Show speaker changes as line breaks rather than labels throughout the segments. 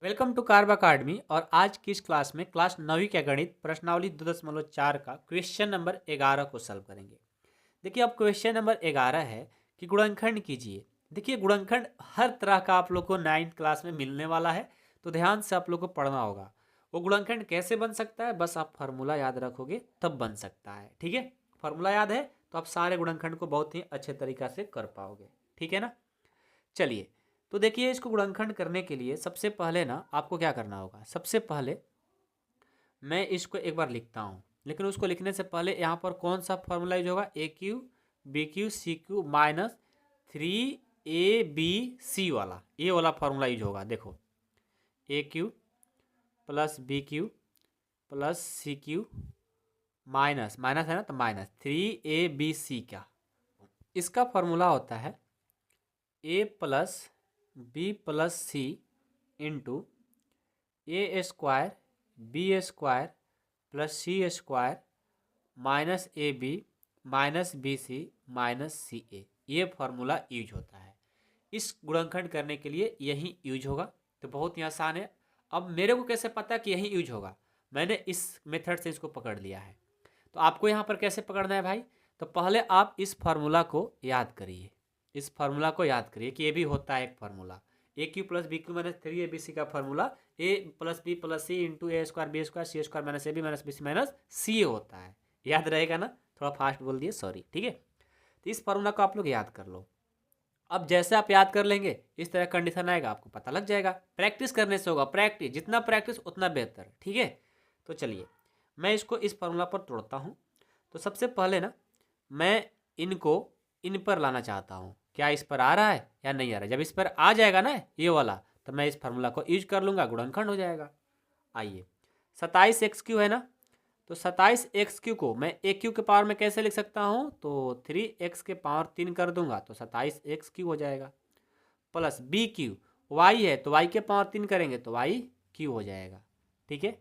Welcome to carb academy. और आज की इस क्लास में क्लास 9वीं का गणित प्रश्नावली 2.4 का क्वेश्चन नंबर 11 को सॉल्व करेंगे। देखिए अब क्वेश्चन नंबर 11 है कि गुणनखंड कीजिए। देखिए गुणनखंड हर तरह का आप लोग को 9th क्लास में मिलने वाला है, तो ध्यान से आप लोग को पढ़ना होगा। वो गुणनखंड कैसे बन सकता है, बस आप फार्मूला याद रखोगे तब बन सकता है। ठीक है, फार्मूला याद है तो आप सारे गुणनखंड को बहुत ही अच्छे तरीका से कर पाओगे। ठीक है ना। चलिए, तो देखिए इसको गुणनखंड करने के लिए सबसे पहले ना आपको क्या करना होगा। सबसे पहले मैं इसको एक बार लिखता हूँ, लेकिन उसको लिखने से पहले यहाँ पर कौन सा फॉर्मूला यूज होगा, A cube B cube C cube minus 3ab वाला, ये वाला फॉर्मूला यूज होगा। देखो A cube plus B cube plus C cube minus minus है ना, तो माइनस 3abc का इसका फॉर्मूला होता है A plus B plus C into A square B square plus C square minus A B minus B C minus C A, ये formula use होता है। इस गुणनखंड करने के लिए यही यूज होगा, तो बहुत ही आसान है। अब मेरे को कैसे पता कि यही यूज होगा, मैंने इस मेथड से इसको पकड़ लिया है। तो आपको यहाँ पर कैसे पकड़ना है भाई, तो पहले आप इस फार्मूला को याद करिए। इस फार्मूला को याद करिए कि ये भी होता है एक formula, A cube plus B cube minus 3abc का formula A plus B plus C into A square B square C square minus A B minus B C minus C होता है। याद रहेगा ना, थोड़ा फास्ट बोल दिए, सॉरी। ठीक है, तो इस फार्मूला को आप लोग याद कर लो। अब जैसे आप याद कर लेंगे इस तरह कंडीशन आएगा, आपको पता लग जाएगा। प्रैक्टिस करने से होगा, प्रैक्टिस जितना प्रैक्टिस उतना बेहतर। ठीक है, तो चलिए मैं इसको इस फार्मूला पर तोड़ता हूँ। तो सबसे पहले ना मैं इनको इन पर लाना चाहता हूँ। क्या इस पर आ रहा है या नहीं आ रहा है? जब इस पर आ जाएगा ना ये वाला, तो मैं इस फार्मूला को यूज कर लूँगा, गुणनखंड हो जाएगा। आइए 27x³ है ना, तो 27x³ को मैं ए क्यू के पावर में कैसे लिख सकता हूँ, तो 3x के पावर 3 कर दूंगा तो 27x³ हो जाएगा। प्लस बी क्यू वाई है, तो वाई के पावर 3 करेंगे तो वाई क्यू हो जाएगा। ठीक है,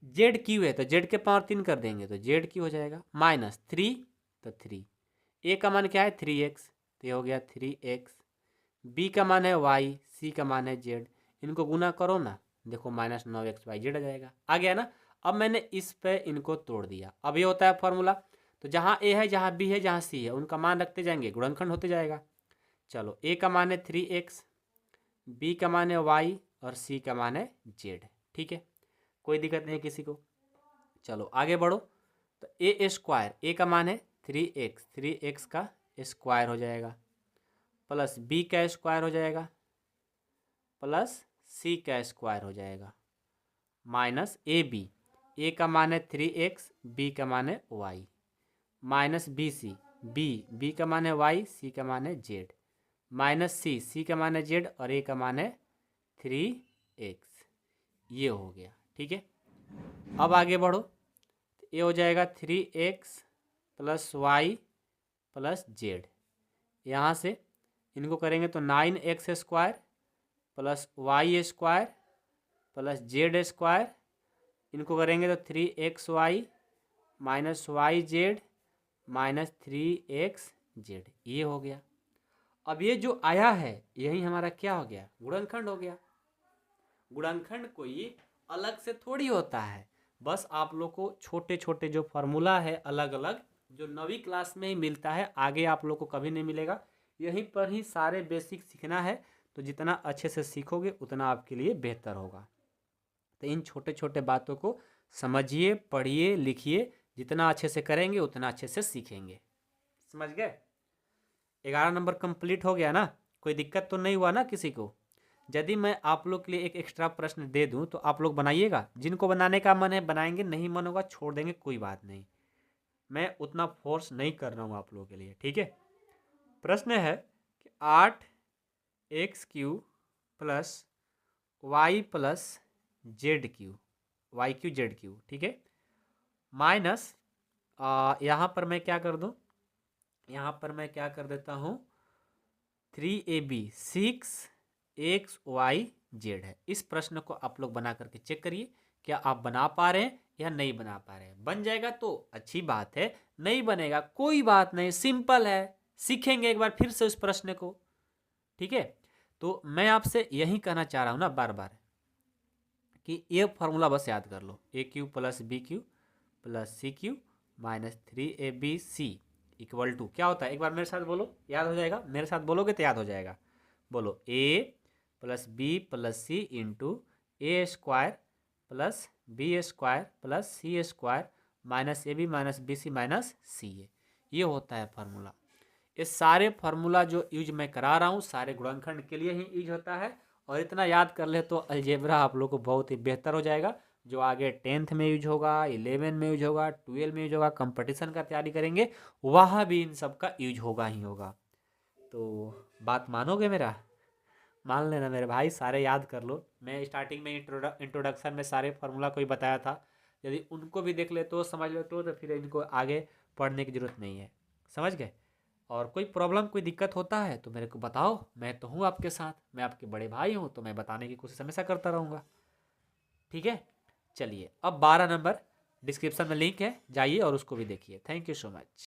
जेड क्यू है तो जेड के पावर 3 कर देंगे तो जेड क्यू हो जाएगा। माइनस 3 तो 3, ए का मान क्या है 3x, तो ये हो गया 3x। बी का मान है वाई, सी का मान है जेड, इनको गुना करो ना, देखो माइनस 9xy जेड आ जाएगा। आ गया ना। अब मैंने इस पे इनको तोड़ दिया। अब ये होता है फॉर्मूला, तो जहाँ ए है जहाँ बी है जहाँ सी है उनका मान रखते जाएंगे, गुणनखंड होते जाएगा। चलो ए का मान है 3x, बी का मान है वाई और सी का मान है जेड। ठीक है, कोई दिक्कत नहीं है किसी को। चलो आगे बढ़ो। तो ए स्क्वायर, ए का मान है 3x, 3x का स्क्वायर हो जाएगा, प्लस बी का स्क्वायर हो जाएगा, प्लस सी का स्क्वायर हो जाएगा, माइनस ए बी, ए का मान है 3x, बी का मान है Y, minus B C, B का मान है वाई, सी का मान है जेड, माइनस सी, सी का मान है जेड और ए का मान है 3x। ये हो गया। ठीक है, अब आगे बढ़ो। तो ये हो जाएगा 3x plus Y plus Z, यहाँ से इनको करेंगे तो 9x square plus Y square plus Z square, इनको करेंगे तो 3xy minus Y Z minus 3x Z, ये हो गया। अब ये जो आया है यही हमारा क्या हो गया, गुणनखंड हो गया। गुणनखंड कोई अलग से थोड़ी होता है, बस आप लोग को छोटे छोटे जो फार्मूला है अलग अलग, जो 9वीं क्लास में ही मिलता है, आगे आप लोग को कभी नहीं मिलेगा। यहीं पर ही सारे बेसिक सीखना है, तो जितना अच्छे से सीखोगे उतना आपके लिए बेहतर होगा। तो इन छोटे छोटे बातों को समझिए, पढ़िए, लिखिए, जितना अच्छे से करेंगे उतना अच्छे से सीखेंगे। समझ गए? 11 नंबर कंप्लीट हो गया ना, कोई दिक्कत तो नहीं हुआ ना किसी को? यदि मैं आप लोग के लिए एक एक्स्ट्रा प्रश्न दे दूं तो आप लोग बनाइएगा? जिनको बनाने का मन है बनाएंगे, नहीं मन होगा छोड़ देंगे, कोई बात नहीं। मैं उतना फोर्स नहीं कर रहा हूँ आप लोगों के लिए। ठीक है, प्रश्न है कि 8x³ plus Y plus Z cube, Y cube Z cube. ठीक है, माइनस यहाँ पर मैं क्या कर दूँ, यहाँ पर मैं क्या कर देता हूँ 3ab 6xy जेड है। इस प्रश्न को आप लोग बना करके चेक करिए, क्या आप बना पा रहे हैं या नहीं बना पा रहे हैं। बन जाएगा तो अच्छी बात है, नहीं बनेगा कोई बात नहीं, सिंपल है, सीखेंगे एक बार फिर से उस प्रश्न को। ठीक है, तो मैं आपसे यही कहना चाह रहा हूँ ना बार बार, कि ये फार्मूला बस याद कर लो, A cube plus B cube plus C cube minus 3ab equal to क्या होता है, एक बार मेरे साथ बोलो, याद हो जाएगा, मेरे साथ बोलोगे तो याद हो जाएगा। बोलो A plus B plus C into A square plus B square plus C square minus A B minus B C minus C A, ये होता है फार्मूला। ये सारे फार्मूला जो यूज मैं करा रहा हूँ सारे गुणनखंड के लिए ही यूज होता है, और इतना याद कर ले तो अलजेब्रा आप लोग को बहुत ही बेहतर हो जाएगा, जो आगे 10th में यूज होगा, 11 में यूज होगा, 12 में यूज होगा, कंपटीशन का तैयारी करेंगे वहाँ भी इन सब का यूज होगा ही होगा। तो बात मानोगे मेरा, मान लेना मेरे भाई, सारे याद कर लो। मैं स्टार्टिंग में इंट्रोडक्शन में सारे फार्मूला को ही बताया था, यदि उनको भी देख ले तो समझ ले तो फिर इनको आगे पढ़ने की ज़रूरत नहीं है, समझ गए। और कोई प्रॉब्लम कोई दिक्कत होता है तो मेरे को बताओ, मैं तो हूँ आपके साथ, मैं आपके बड़े भाई हूँ, तो मैं बताने की कोशिश हमेशा करता रहूँगा, ठीक है। चलिए अब 12 नंबर डिस्क्रिप्शन में लिंक है, जाइए और उसको भी देखिए। Thank you so much.